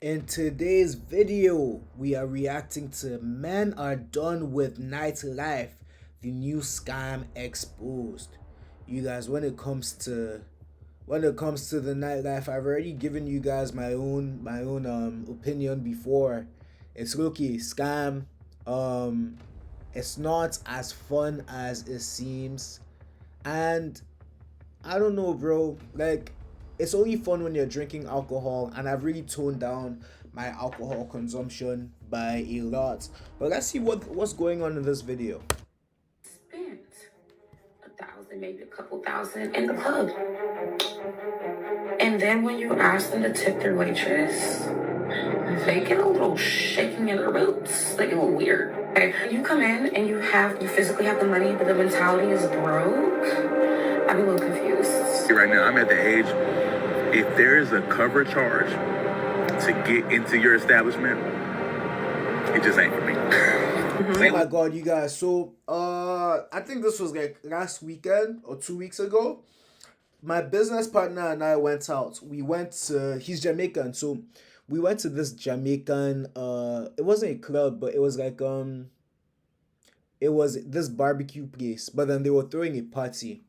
In today's video, we are reacting to Men Are Done with Nightlife, the new scam exposed. You guys, when it comes to the nightlife, I've already given you guys my own opinion before. It's low-key scam. Um it's not as fun as it seems. And I don't know, bro. Like, it's only fun when you're drinking alcohol, and I've really toned down my alcohol consumption by a lot. But let's see what's going on in this video. Spent 1,000, maybe a couple thousand in the club. And then when you ask them to tip their waitress, they get a little shaking in their boots. They get a little weird. Okay, you come in and you physically have the money, but the mentality is broke. I'm a little confused. Right now, I'm at the age, if there is a cover charge to get into your establishment, it just ain't for me. Oh my god, you guys. So I think this was like last weekend or 2 weeks ago. My business partner and I went out. He's Jamaican, so we went to this Jamaican it wasn't a club, but it was like it was this barbecue place, but then they were throwing a party.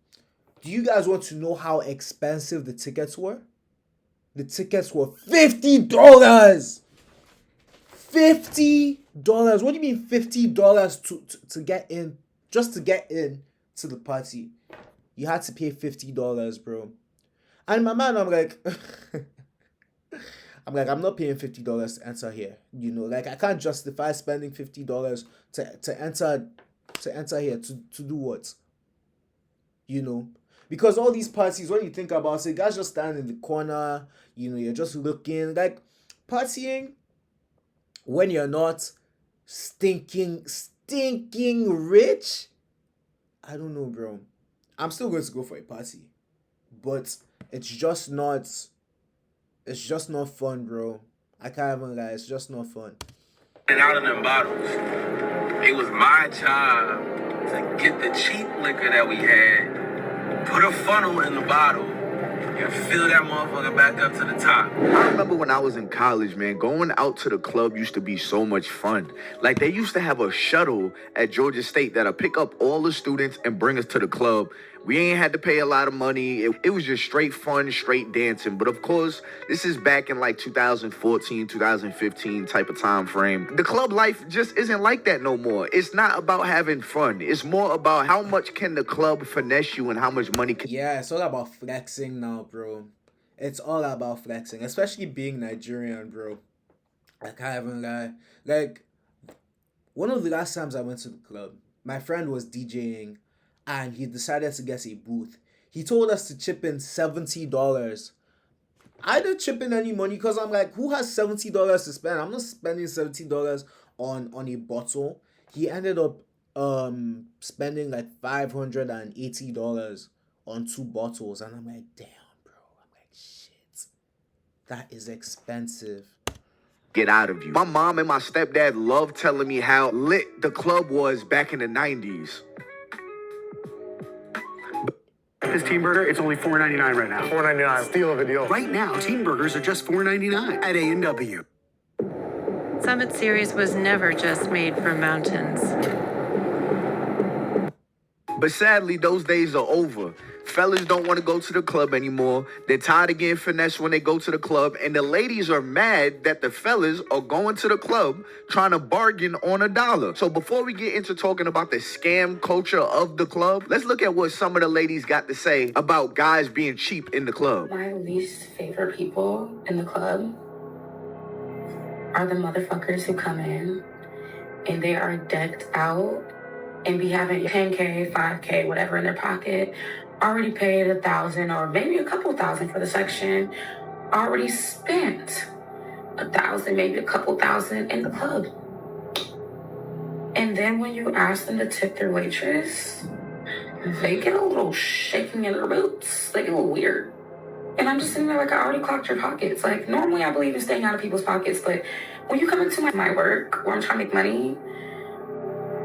Do you guys want to know how expensive the tickets were? The tickets were $50. $50. What do you mean $50 to get in? Just to get in to the party, you had to pay $50, bro. And my man, I'm like, I'm not paying $50 to enter here. You know, like, I can't justify spending $50 to enter here to do what? You know, because all these parties, when you think about it, guys just stand in the corner. You know, you're just looking like partying when you're not stinking rich. I don't know, bro. I'm still going to go for a party, but it's just not fun, bro. I can't even lie, it's just not fun. And out of them bottles, it was my job to get the cheap liquor that we had, put a funnel in the bottle, and fill that motherfucker back up to the top. I remember when I was in college, man, going out to the club used to be so much fun. Like, they used to have a shuttle at Georgia State that'll pick up all the students and bring us to the club. We ain't had to pay a lot of money. It was just straight fun, straight dancing. But of course, this is back in like 2014, 2015 type of time frame. The club life just isn't like that no more. It's not about having fun. It's more about how much can the club finesse you and how much money can... Yeah, it's all about flexing now, bro. It's all about flexing, especially being Nigerian, bro. I can't even lie. Like, one of the last times I went to the club, my friend was DJing and he decided to get a booth. He told us to chip in $70. I didn't chip in any money because I'm like, who has $70 to spend? I'm not spending $70 on a bottle. He ended up spending like $580 on 2 bottles, and I'm like, damn, bro. I'm like, shit, that is expensive. Get out of you. My mom and my stepdad love telling me how lit the club was back in the 90s. This Team Burger, it's only $4.99 right now. $4.99, steal of a deal. Right now, Team Burgers are just $4.99 at A&W. Summit Series was never just made for mountains. But sadly, those days are over. Fellas don't want to go to the club anymore. They're tired of getting finessed when they go to the club. And the ladies are mad that the fellas are going to the club trying to bargain on $1. So before we get into talking about the scam culture of the club, let's look at what some of the ladies got to say about guys being cheap in the club. My least favorite people in the club are the motherfuckers who come in and they are decked out and be having 10K, 5K, whatever in their pocket, already paid 1,000 or maybe a couple thousand for the section, already spent 1,000, maybe a couple thousand in the club. And then when you ask them to tip their waitress, they get a little shaking in their boots. They get a little weird. And I'm just sitting there like, I already clocked your pockets. Like, normally I believe in staying out of people's pockets, but when you come into my work where I'm trying to make money,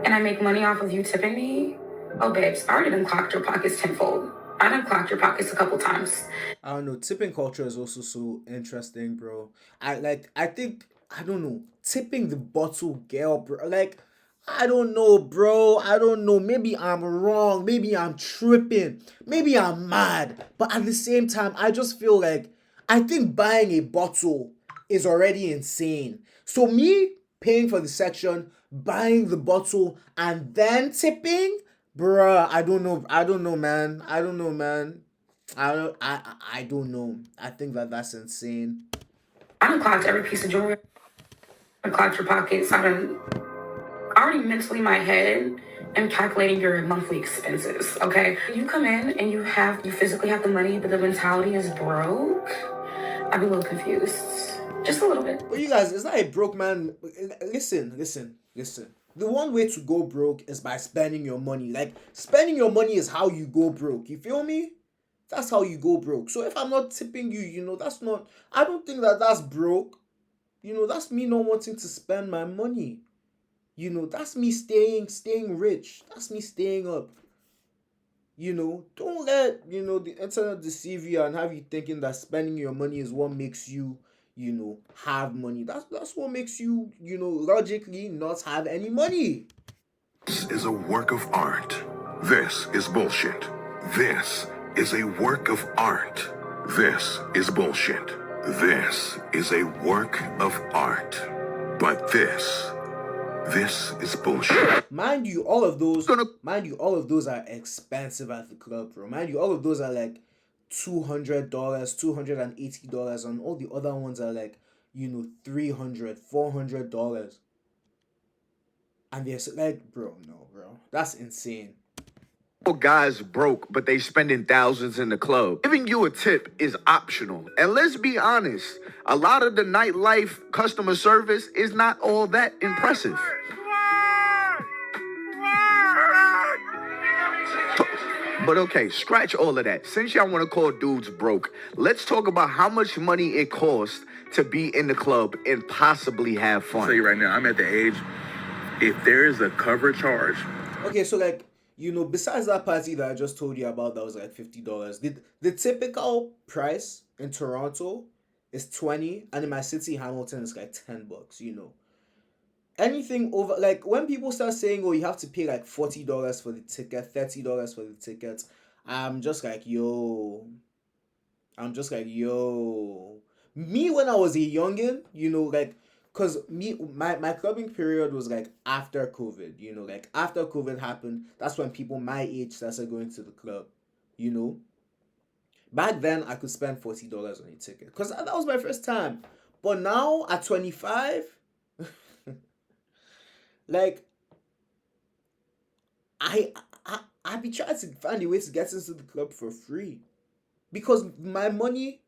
and I make money off of you tipping me, oh, babes, I already done clocked your pockets tenfold. I done clocked your pockets a couple times. I don't know. Tipping culture is also so interesting, bro. I think I don't know. Tipping the bottle girl, bro. Like I don't know, bro. I don't know. Maybe I'm wrong. Maybe I'm tripping. Maybe I'm mad. But at the same time, I just feel like I think buying a bottle is already insane. So me paying for the section, buying the bottle, and then tipping, bruh. I don't know. I don't know, man. I don't know, man. I don't know. I think that's insane. I done clocked every piece of jewelry. I clocked your pockets. I done already mentally in my head am calculating your monthly expenses. Okay, you come in and you physically have the money, but the mentality is broke. I'd be a little confused, just a little bit. But you guys, it's not a broke man. Listen. The one way to go broke is by spending your money. Like spending your money is how you go broke. You feel me? That's how you go broke. So if I'm not tipping you, that's not. I don't think that's broke. That's me not wanting to spend my money. That's me staying rich. That's me staying up. Don't let, the internet deceive you and have you thinking that spending your money is what makes you, have money. That's what makes you, logically not have any money. This is a work of art. This is bullshit. This is a work of art. This is bullshit. This is a work of art. But this is bullshit. Mind you, all of those are expensive at the club, bro. Mind you, all of those are like $200, $280, and all the other ones are like, $300, $400. And they're like, bro, no, bro. That's insane. Guys broke, but they spending thousands in the club. Giving you a tip is optional. And let's be honest, a lot of the nightlife customer service is not all that impressive. But okay, scratch all of that. Since y'all want to call dudes broke, let's talk about how much money it costs to be in the club and possibly have fun. I'll tell you right now, I'm at the age, if there is a cover charge. Okay, so like, besides that party that I just told you about, that was like $50. The typical price in Toronto is $20, and in my city, Hamilton, it's like $10. Anything over, like when people start saying, oh, you have to pay like $40 for the ticket, $30 for the ticket, I'm just like, yo. Me, when I was a youngin, like, because my clubbing period was like after COVID, like after COVID happened, that's when people my age started going to the club, Back then, I could spend $40 on a ticket because that was my first time. But now, at 25, like, I be trying to find a way to get into the club for free. Because my money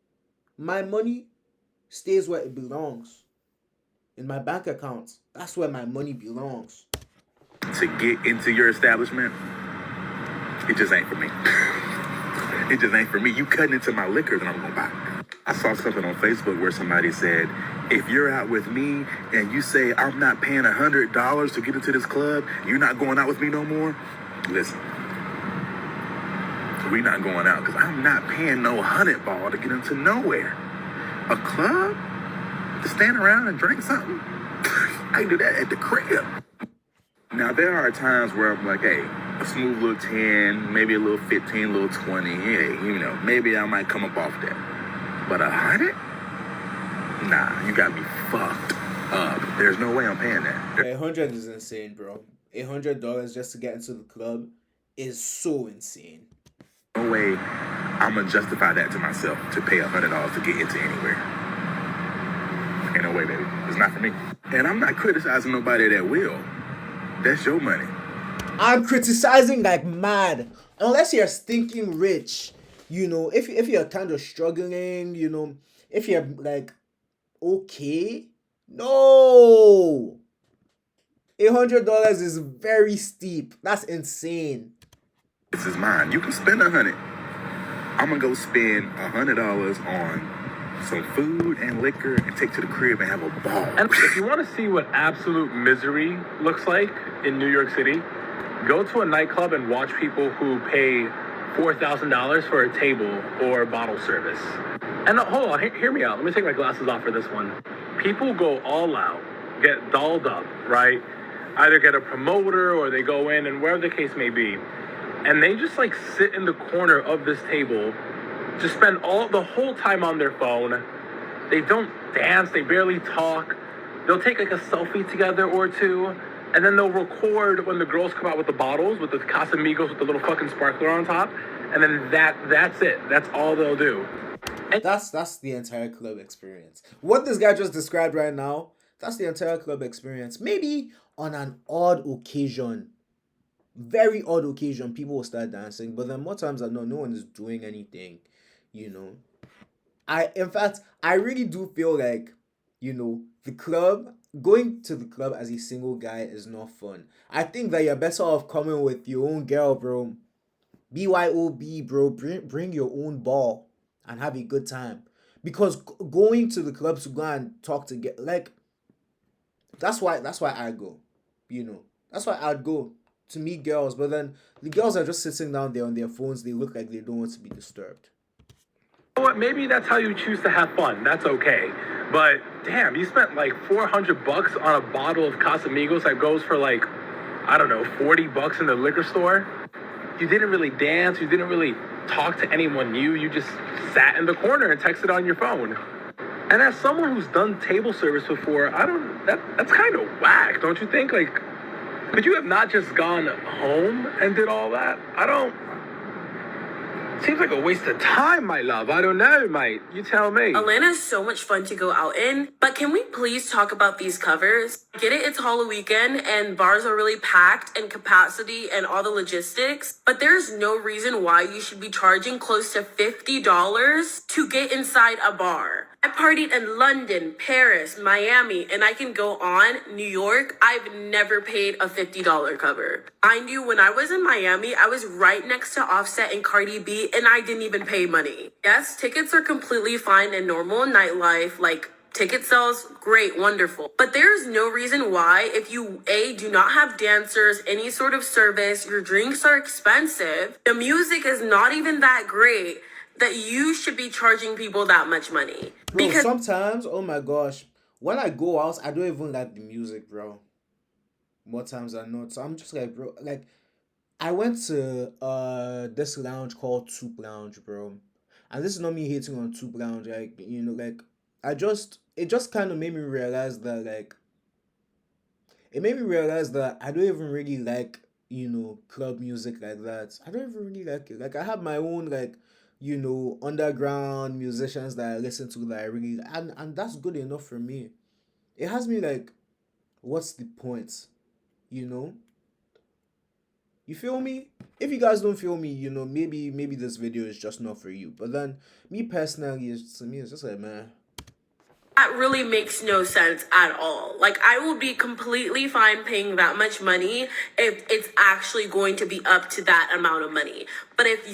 stays where it belongs. In my bank account. That's where my money belongs. To get into your establishment, it just ain't for me. It just ain't for me. You cutting into my liquor, then I'm gonna buy. I saw something on Facebook where somebody said, if you're out with me and you say I'm not paying $100 to get into this club, you're not going out with me no more. Listen, we not going out because I'm not paying no $100 to get into nowhere. A club? To stand around and drink something? I can do that at the crib. Now, there are times where I'm like, hey, a smooth little 10, maybe a little 15, a little 20. Hey, maybe I might come up off that. But 100? Nah, you got me fucked up. There's no way I'm paying that. Yeah, 100 is insane, bro. $100 just to get into the club is so insane. No way I'm gonna justify that to myself to pay $100 to get into anywhere. Ain't no way, baby. It's not for me. And I'm not criticizing nobody that will. That's your money. I'm criticizing like mad. Unless you're stinking rich. If you're kind of struggling, if you're like, okay. No. $100 is very steep. That's insane. This is mine. You can spend $100. I'm gonna go spend $100 on some food and liquor and take to the crib and have a ball. And if you want to see what absolute misery looks like in New York City, go to a nightclub and watch people who pay $4,000 for a table or bottle service. And hold on, hear me out. Let me take my glasses off for this one. People go all out, get dolled up, right? Either get a promoter or they go in and wherever the case may be. And they just like sit in the corner of this table, just spend the whole time on their phone. They don't dance, they barely talk. They'll take like a selfie together or two, and then they'll record when the girls come out with the bottles, with the Casamigos with the little fucking sparkler on top, and then that's it. That's all they'll do. And That's the entire club experience. What this guy just described right now, that's the entire club experience. Maybe on an odd occasion, very odd occasion, people will start dancing, but then more times than not, no one is doing anything, you know. In fact, I really do feel like, you know, going to the club as a single guy is not fun. I think that you're better off coming with your own girl, bro. BYOB, bro. Bring your own ball and have a good time. Because going to the club to go and talk to that's why I go. You know. That's why I'd go to meet girls, but then the girls are just sitting down there on their phones. They look like they don't want to be disturbed. you know what? Maybe that's how you choose to have fun. That's okay. But damn, you spent like $400 on a bottle of Casamigos that goes for like, I don't know, $40 in the liquor store. You didn't really dance. You didn't really talk to anyone new. You just sat in the corner and texted on your phone. And as someone who's done table service before, that's kind of whack, don't you think? Like, could you have not just gone home and did all that? Seems like a waste of time, my love. I don't know, mate. You tell me. Atlanta is so much fun to go out in, but can we please talk about these covers? Get it, it's Halloween weekend and bars are really packed and capacity and all the logistics, but there's no reason why you should be charging close to $50 to get inside a bar. I partied in London, Paris, Miami, and I can go on. New York, I've never paid a $50 cover. Mind you, when I was in Miami, I was right next to Offset and Cardi B, and I didn't even pay money. Yes, tickets are completely fine and normal in nightlife, like ticket sales, great, wonderful. But there's no reason why, if you, A, do not have dancers, any sort of service, your drinks are expensive, the music is not even that great, that you should be charging people that much money. Bro, sometimes, oh my gosh, when I go out, I don't even like the music, bro. More times than not. So I'm just like, bro, like, I went to this lounge called Toop Lounge, bro. And this is not me hating on Toop Lounge, like, you know, like, it just kind of made me realize that, like, I don't even really like, you know, club music like that. I don't even really like it. Like, I have my own, like, you know, underground musicians that I listen to that I really, and that's good enough for me. It has me like, what's the point? You know? You feel me? If you guys don't feel me, you know, maybe this video is just not for you. But then, me personally, it's just like, man. That really makes no sense at all. Like, I will be completely fine paying that much money if it's actually going to be up to that amount of money. But if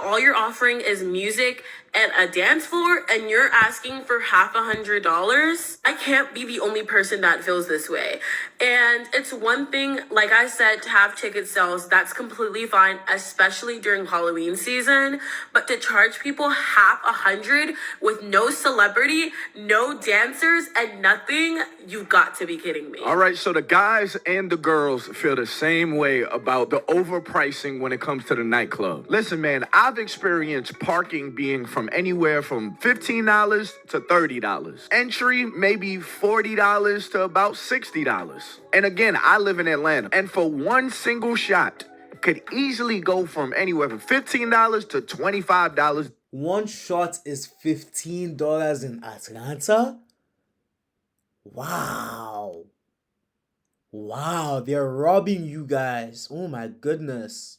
all you're offering is music and a dance floor and you're asking for $100, I can't be the only person that feels this way. And it's one thing, like I said, to have ticket sales, that's completely fine, especially during Halloween season. But to charge people $100 with no celebrity, no dancers, and nothing, you've got to be kidding me. All right, so the guys and the girls feel the same way about the overpricing when it comes to the nightclub. Listen, man, I've experienced parking being from anywhere from $15 to $30. Entry, maybe $40 to about $60. And again, I live in Atlanta, and for one single shot, could easily go from anywhere from $15 to $25. One shot is $15 in Atlanta? Wow. Wow, they're robbing you guys. Oh my goodness.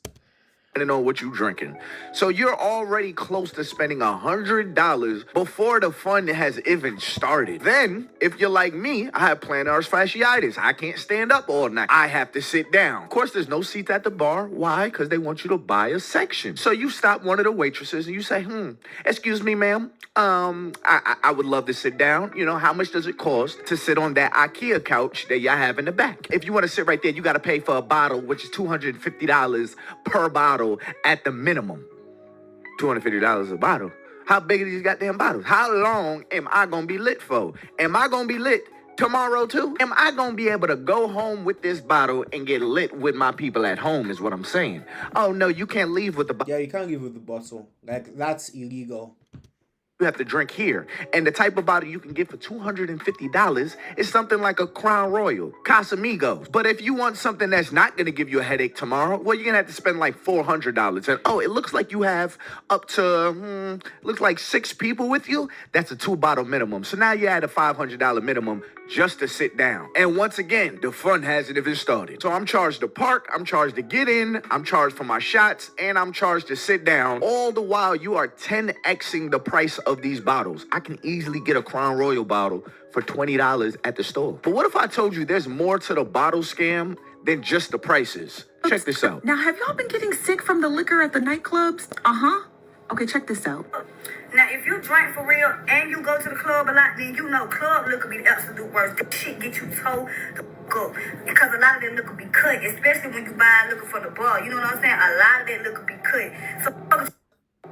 Depending on what you drinking. So you're already close to spending $100 before the fun has even started. Then, if you're like me, I have plantar fasciitis. I can't stand up all night. I have to sit down. Of course, there's no seats at the bar. Why? Because they want you to buy a section. So you stop one of the waitresses and you say, excuse me, ma'am. I would love to sit down. You know, how much does it cost to sit on that IKEA couch that y'all have in the back? If you want to sit right there, you got to pay for a bottle, which is $250 per bottle. bottle at the minimum. $250 a bottle. How big are these goddamn bottles? How long am I gonna be lit for? Am I gonna be lit tomorrow too? Am I gonna be able to go home with this bottle and get lit with my people at home is what I'm saying. Oh no, you can't leave with the bottle. Yeah, you can't leave with the bottle. Like, that's illegal. You have to drink here. And the type of bottle you can get for $250 is something like a Crown Royal, Casamigos. But if you want something that's not going to give you a headache tomorrow, well, you're going to have to spend like $400. And oh, it looks like you have up to, looks like 6 people with you. That's a 2-bottle minimum. So now you're at a $500 minimum just to sit down. And once again, the fun hasn't even started. So I'm charged to park, I'm charged to get in, I'm charged for my shots, and I'm charged to sit down. All the while you are 10xing the price of these bottles. I can easily get a Crown Royal bottle for $20 at the store. But what if I told you there's more to the bottle scam than just the prices? Check this out. Now, have y'all been getting sick from the liquor at the nightclubs? Uh-huh. Okay, check this out. Now, if you drink for real and you go to the club a lot, then you know club liquor be the absolute worst. That shit get you toe the fuck up. Because a lot of that liquor be cut, especially when you buy liquor from the bar. You know what I'm saying? A lot of that liquor be cut. So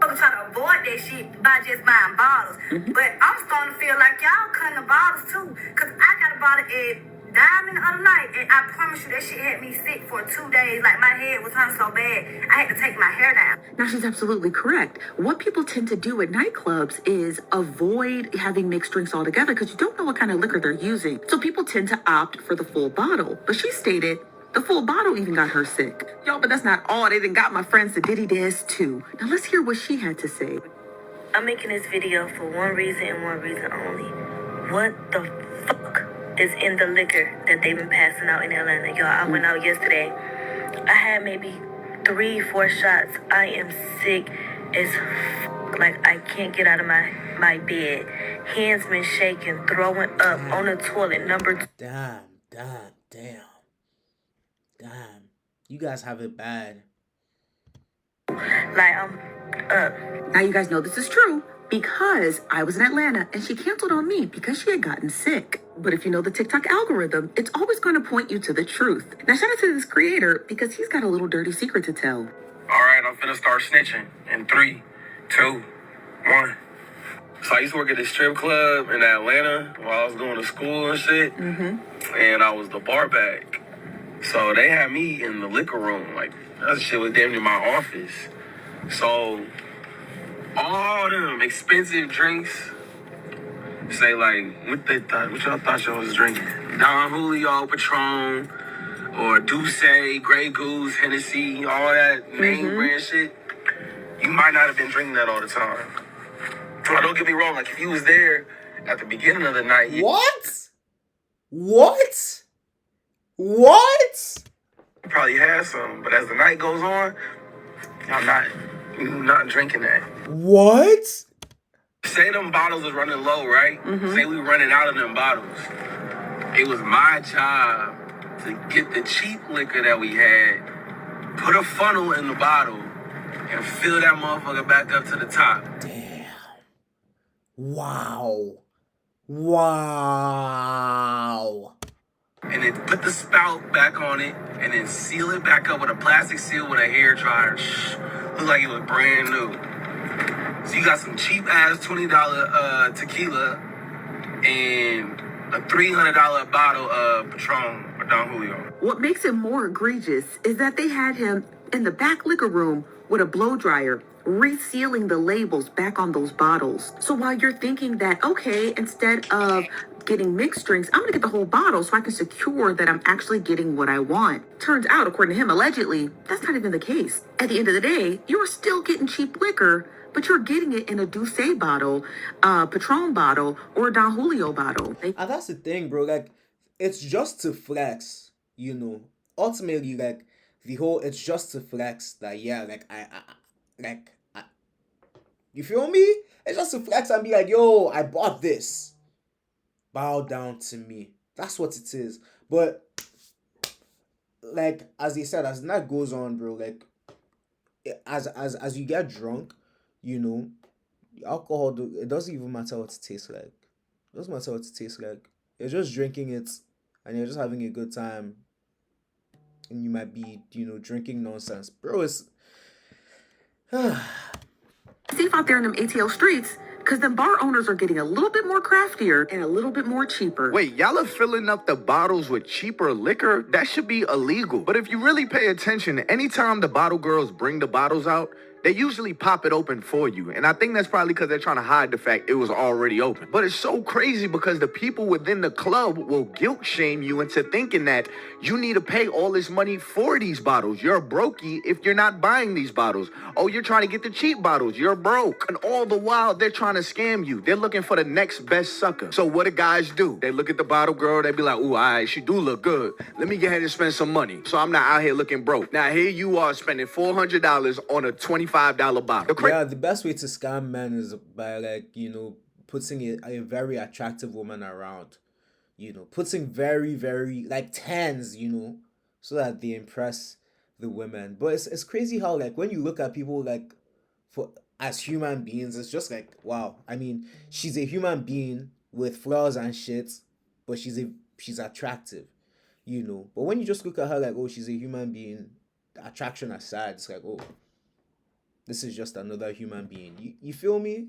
I'm trying to avoid that shit by just buying bottles. But I'm starting to feel like y'all cutting the bottles too. Because I got a bottle at Diamond the other night, and I promise you that shit had me sick for 2 days. Like, my head was hurting so bad, I had to take my hair down. Now, she's absolutely correct. What people tend to do at nightclubs is avoid having mixed drinks altogether because you don't know what kind of liquor they're using. So people tend to opt for the full bottle. But she stated the full bottle even got her sick. Yo, but that's not all. They done got my friends to Diddy Dance too. Now, let's hear what she had to say. I'm making this video for one reason and one reason only. What the fuck is in the liquor that they've been passing out in Atlanta? Y'all, I went out yesterday. I had maybe 3-4 shots. I am sick as fuck. Like, I can't get out of my bed. Hands been shaking, throwing up on the toilet. Number 2. Damn. You guys have it bad. Like, I'm up. Now, you guys know this is true because I was in Atlanta and she canceled on me because she had gotten sick. But if you know the TikTok algorithm, it's always going to point you to the truth. Now, shout out to this creator because he's got a little dirty secret to tell. All right, I'm finna start snitching in 3, 2, 1. So I used to work at this strip club in Atlanta while I was going to school and shit. And I was the bar back. So they had me in the liquor room. Like, that shit was damn near my office. So all them expensive drinks, say like, what y'all thought y'all was drinking? Don Julio, Patron, or Douce, Grey Goose, Hennessy, all that name brand shit. You might not have been drinking that all the time. So don't get me wrong, like if you was there at the beginning of the night. What? You probably had some, but as the night goes on, you're not drinking that. What? Say them bottles was running low, right? Say we running out of them bottles. It was my job to get the cheap liquor that we had, put a funnel in the bottle, and fill that motherfucker back up to the top. Damn. Wow. And then put the spout back on it, and then seal it back up with a plastic seal with a hair dryer. Look like it was brand new. So you got some cheap ass $20 tequila and a $300 bottle of Patron or Don Julio. What makes it more egregious is that they had him in the back liquor room with a blow dryer, resealing the labels back on those bottles. So while you're thinking that, okay, instead of getting mixed drinks, I'm gonna get the whole bottle so I can secure that I'm actually getting what I want. Turns out, according to him, allegedly, that's not even the case. At the end of the day, you're still getting cheap liquor, but you're getting it in a Douce bottle, Patron bottle, or a Don Julio bottle. And that's the thing, bro. Like, it's just to flex, you know. Ultimately, like, it's just to flex that, yeah, like, you feel me? It's just to flex and be like, yo, I bought this. Bow down to me. That's what it is. But, like, as they said, as the night goes on, bro, like, as you get drunk, you know, alcohol, it doesn't even matter what it tastes like. It doesn't matter what it tastes like. You're just drinking it, and you're just having a good time. And you might be, you know, drinking nonsense. Bro, Safe out there in them ATL streets, because them bar owners are getting a little bit more craftier and a little bit more cheaper. Wait, y'all are filling up the bottles with cheaper liquor? That should be illegal. But if you really pay attention, anytime the bottle girls bring the bottles out, they usually pop it open for you. And I think that's probably because they're trying to hide the fact it was already open. But it's so crazy because the people within the club will guilt shame you into thinking that you need to pay all this money for these bottles. You're a brokey if you're not buying these bottles. Oh, you're trying to get the cheap bottles. You're broke. And all the while, they're trying to scam you. They're looking for the next best sucker. So what do guys do? They look at the bottle girl. They be like, ooh, all right, she do look good. Let me get ahead and spend some money. So I'm not out here looking broke. Now, here you are spending $400 on a $25 bottle. Yeah, the best way to scam men is by, like, you know, putting a very attractive woman around. You know, putting very, very, like, tens, you know, so that they impress the women. But it's crazy how, like, when you look at people, like, as human beings, it's just like, wow. I mean, she's a human being with flaws and shit, but she's attractive, you know. But when you just look at her like, oh, she's a human being, attraction aside, it's like, oh, this is just another human being. You feel me?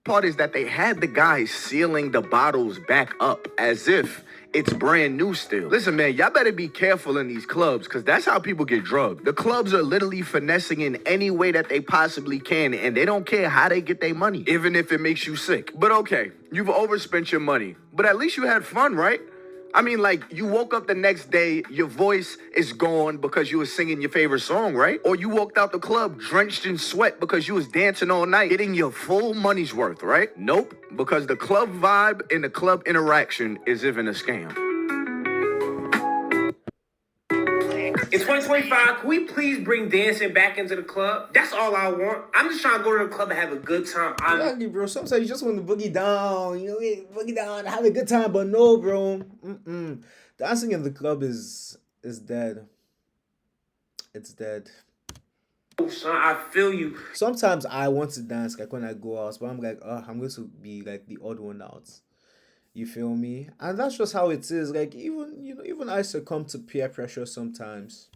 Part is that they had the guys sealing the bottles back up as if it's brand new still. Listen, man, y'all better be careful in these clubs because that's how people get drugged. The clubs are literally finessing in any way that they possibly can, and they don't care how they get their money, even if it makes you sick. But okay, you've overspent your money, but at least you had fun, right? I mean, like, you woke up the next day, your voice is gone because you were singing your favorite song, right? Or you walked out the club drenched in sweat because you was dancing all night, getting your full money's worth, right? Nope, because the club vibe and the club interaction is even a scam. In 2025, can we please bring dancing back into the club? That's all I want. I'm just trying to go to the club and have a good time. Exactly, bro. Sometimes you just want to boogie down, you know, boogie down, have a good time, but no, bro. Dancing in the club is dead. It's dead. Oh, son, I feel you. Sometimes I want to dance, like when I go out, but I'm like, I'm going to be like the odd one out. You feel me? And that's just how it is. Like, even I succumb to peer pressure sometimes.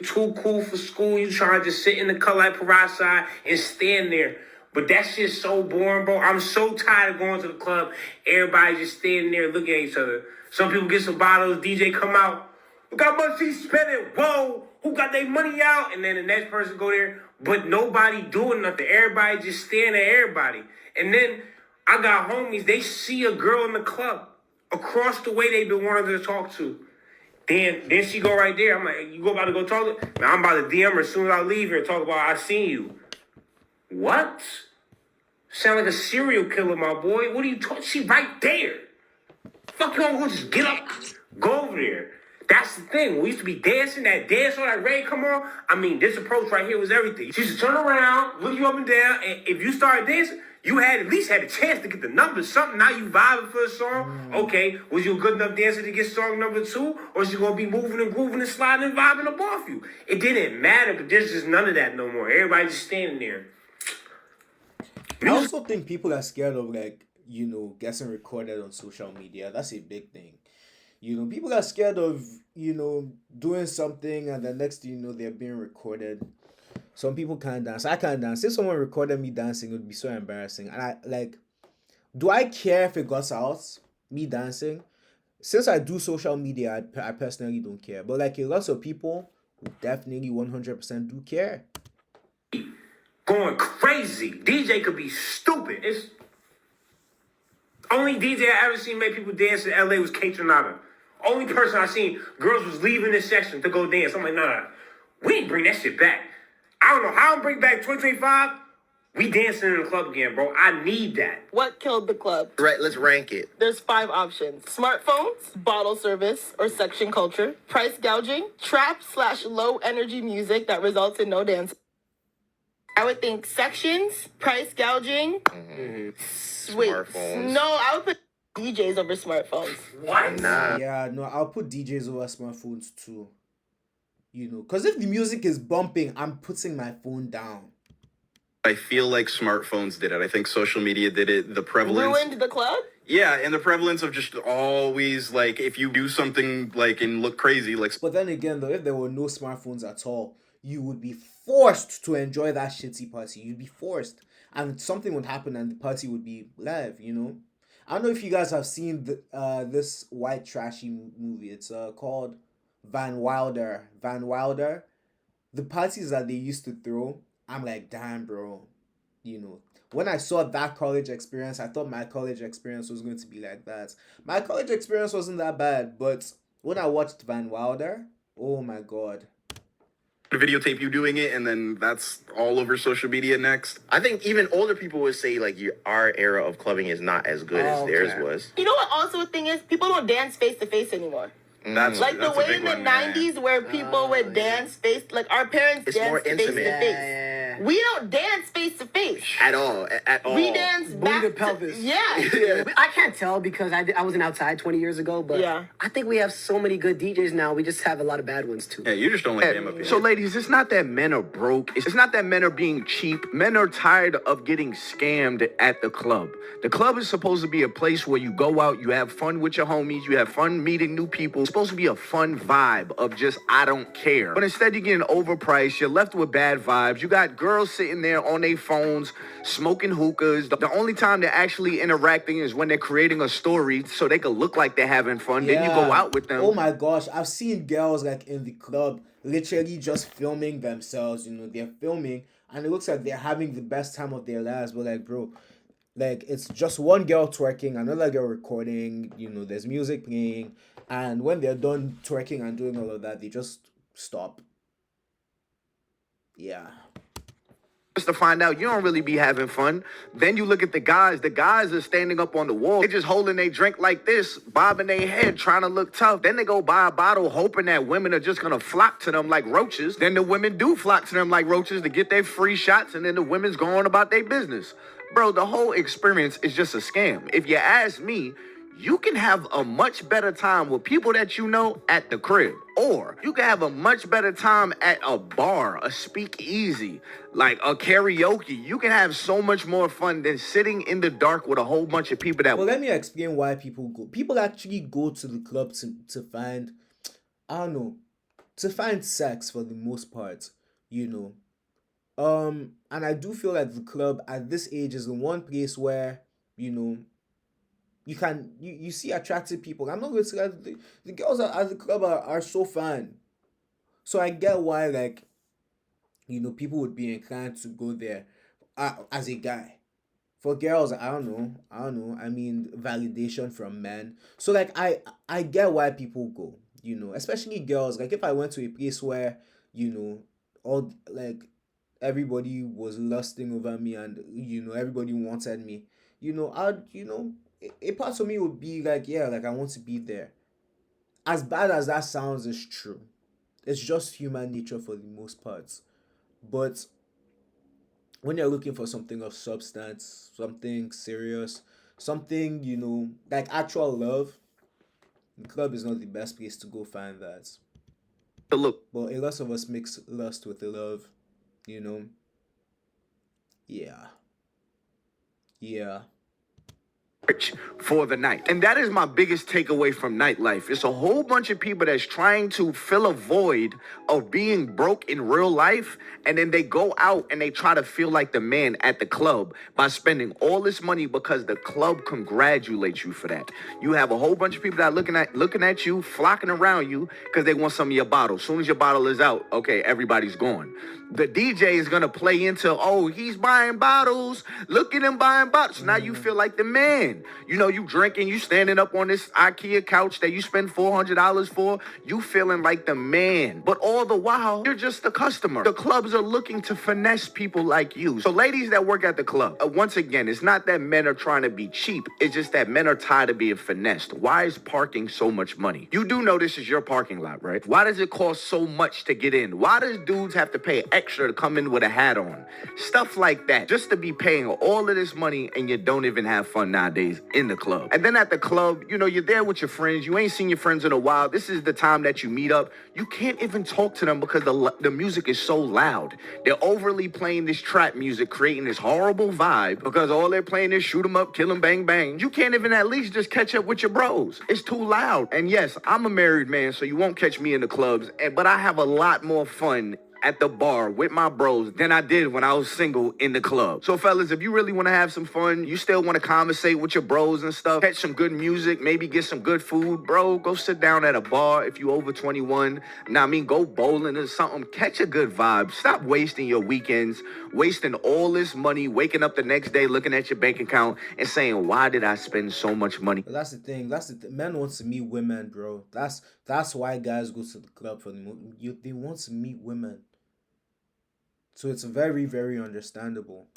Too cool for school. You trying to just sit in the car like Parasite and stand there. But that shit's so boring, bro. I'm so tired of going to the club. Everybody just standing there looking at each other. Some people get some bottles. DJ come out. Look how much he's spending. Whoa. Who got their money out? And then the next person go there. But nobody doing nothing. Everybody just staring at everybody. And then I got homies, they see a girl in the club across the way they've been wanting to talk to. Then she go right there. I'm like, you about to go talk to her? Man, I'm about to DM her as soon as I leave here and talk about I seen you. What? Sound like a serial killer, my boy. What are you talking? She right there. Fuck, you don't go just get up, go over there. That's the thing. We used to be dancing, that dance on that rain come on. I mean, this approach right here was everything. She used to turn around, look you up and down, and if you started dancing, you had at least had a chance to get the numbers, something. Now you vibing for a song. Okay, was you a good enough dancer to get song number 2? Or is you going to be moving and grooving and sliding and vibing up off you? It didn't matter, but there's just none of that no more. Everybody just standing there. I also think people are scared of, like, you know, getting recorded on social media. That's a big thing. You know, people are scared of, you know, doing something and the next thing you know, they're being recorded. Some people can't dance. I can't dance. If someone recorded me dancing, it would be so embarrassing. And do I care if it goes out, me dancing? Since I do social media, I personally don't care. But, like, a lot of people definitely 100% do care. Going crazy. DJ could be stupid. It's only DJ I ever seen make people dance in LA was Kate Renata. Only person I seen, girls was leaving this section to go dance. I'm like, nah, we ain't bring that shit back. I don't know how I'm bring back 2025. We dancing in the club again, bro. I need that. What killed the club? Right, let's rank it. There's 5 options: smartphones, bottle service or section culture, price gouging, trap/low energy music that results in no dance. I would think sections, price gouging. Wait, no, I would put DJs over smartphones. What? Nah. Yeah, no, I'll put DJs over smartphones too. You know, because if the music is bumping, I'm putting my phone down. I feel like smartphones did it. I think social media did it. The prevalence Ruined the club? Yeah, and the prevalence of just always, like, if you do something, like, and look crazy, like... But then again, though, if there were no smartphones at all, you would be forced to enjoy that shitty party. You'd be forced. And something would happen and the party would be live, you know? I don't know if you guys have seen this white trashy movie. It's called Van Wilder. Van Wilder. The parties that they used to throw, I'm like, damn, bro. You know, when I saw that college experience, I thought my college experience was going to be like that. My college experience wasn't that bad, but when I watched Van Wilder, oh my god. Videotape you doing it, and then that's all over social media next. I think even older people would say like our era of clubbing is not as good as theirs was. You know what also the thing is? People don't dance face to face anymore. That's Like the a way big in the one, man. 90s where people would dance face, like our parents It's danced more face intimate. to face. We don't dance face to face. At all. We dance Booty back to pelvis. Yeah. I can't tell because I wasn't outside 20 years ago, but Yeah. I think we have so many good DJs now. We just have a lot of bad ones too. Yeah, you just don't like them up here. So, ladies, it's not that men are broke. It's not that men are being cheap. Men are tired of getting scammed at the club. The club is supposed to be a place where you go out, you have fun with your homies, you have fun meeting new people. It's supposed to be a fun vibe of just, I don't care. But instead, you're getting overpriced. You're left with bad vibes. You got girls sitting there on their phones, smoking hookahs. The only time they're actually interacting is when they're creating a story so they can look like they're having fun. Then you go out with them. Oh my gosh, I've seen girls like in the club literally just filming themselves. You know, they're filming and it looks like they're having the best time of their lives. But like, bro, like it's just one girl twerking, another girl recording. You know, there's music playing, and when they're done twerking and doing all of that, they just stop. Yeah. Just to find out you don't really be having fun. Then you look at the guys. The guys are standing up on the wall. They're just holding their drink like this, bobbing their head, trying to look tough. Then they go buy a bottle, hoping that women are just gonna flock to them like roaches. Then the women do flock to them like roaches to get their free shots, and then the women's going about their business. Bro, the whole experience is just a scam. If you ask me, you can have a much better time with people that you know at the crib. Or you can have a much better time at a bar, a speakeasy, like a karaoke. You can have so much more fun than sitting in the dark with a whole bunch of people that... Well, let me explain why people go. People actually go to the club to find, I don't know, to find sex for the most part, you know. And I do feel like the club at this age is the one place where, you know, you see attractive people. I'm not going to say that the girls at the club are so fun. So I get why, like, you know, people would be inclined to go there as a guy. For girls, I don't know. I mean, validation from men. So like I get why people go, you know, especially girls. Like if I went to a place where, you know, all like everybody was lusting over me and, you know, everybody wanted me, you know, a part of me would be like, yeah, like I want to be there. As bad as that sounds, is true. It's just human nature for the most part. But when you're looking for something of substance, something serious, something, you know, like actual love, the club is not the best place to go find that. Look, but a lot of us mix lust with the love, you know. Yeah. For the night. And that is my biggest takeaway from nightlife. It's a whole bunch of people that's trying to fill a void of being broke in real life, and then they go out and they try to feel like the man at the club by spending all this money because the club congratulates you for that. You have a whole bunch of people that are looking at you, flocking around you because they want some of your bottle. As soon as your bottle is out, okay, everybody's gone. The DJ is going to play into, oh, he's buying bottles. Look at him buying bottles. Now you feel like the man. You know, you drinking, you standing up on this IKEA couch that you spend $400 for. You feeling like the man. But all the while, you're just the customer. The clubs are looking to finesse people like you. So ladies that work at the club, once again, it's not that men are trying to be cheap. It's just that men are tired of being finessed. Why is parking so much money? You do know this is your parking lot, right? Why does it cost so much to get in? Why does dudes have to pay extra to come in with a hat on? Stuff like that. Just to be paying all of this money and you don't even have fun nowadays in the club. And then at the club, you know, you're there with your friends. You ain't seen your friends in a while. This is the time that you meet up. You can't even talk to them because the music is so loud. They're overly playing this trap music, creating this horrible vibe because all they're playing is shoot 'em up, kill 'em, bang, bang. You can't even at least just catch up with your bros. It's too loud. And yes, I'm a married man, so you won't catch me in the clubs, but I have a lot more fun at the bar with my bros than I did when I was single in the club. So fellas, if you really want to have some fun, you still want to conversate with your bros and stuff, catch some good music, maybe get some good food, bro, go sit down at a bar if you over 21. Now, I mean, go bowling or something, catch a good vibe. Stop wasting your weekends, wasting all this money, waking up the next day looking at your bank account and saying, why did I spend so much money? That's the thing. Men want to meet women, bro. That's why guys go to the club for they want to meet women. So it's very, very understandable.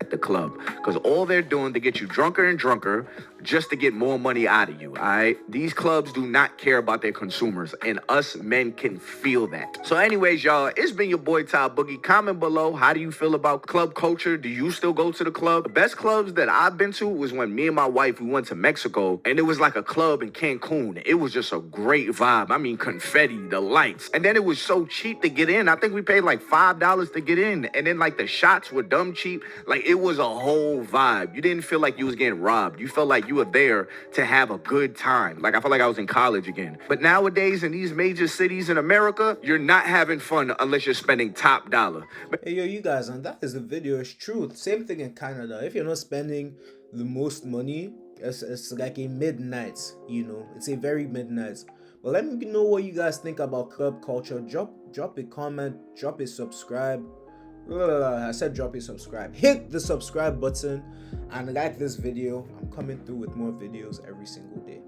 At the club, because all they're doing to get you drunker and drunker just to get more money out of you. All right, these clubs do not care about their consumers, and us men can feel that. So anyways, y'all, it's been your boy Ty Boogie. Comment below, how do you feel about club culture? Do you still go to the club? The best clubs that I've been to was when me and my wife, we went to Mexico, and it was like a club in Cancun. It was just a great vibe. I mean, confetti, the lights, and then it was so cheap to get in. I think we paid like $5 to get in, and then like the shots were dumb cheap. Like, it was a whole vibe. You didn't feel like you was getting robbed. You felt like you were there to have a good time. Like, I felt like I was in college again. But nowadays in these major cities in America, you're not having fun unless you're spending top dollar. Hey, yo, you guys, and that is the video. It's true. Same thing in Canada. If you're not spending the most money, it's like a midnight, you know. It's a very midnight. But let me know what you guys think about club culture. Drop a comment, drop a subscribe. I said drop a subscribe. Hit the subscribe button and like this video. I'm coming through with more videos every single day.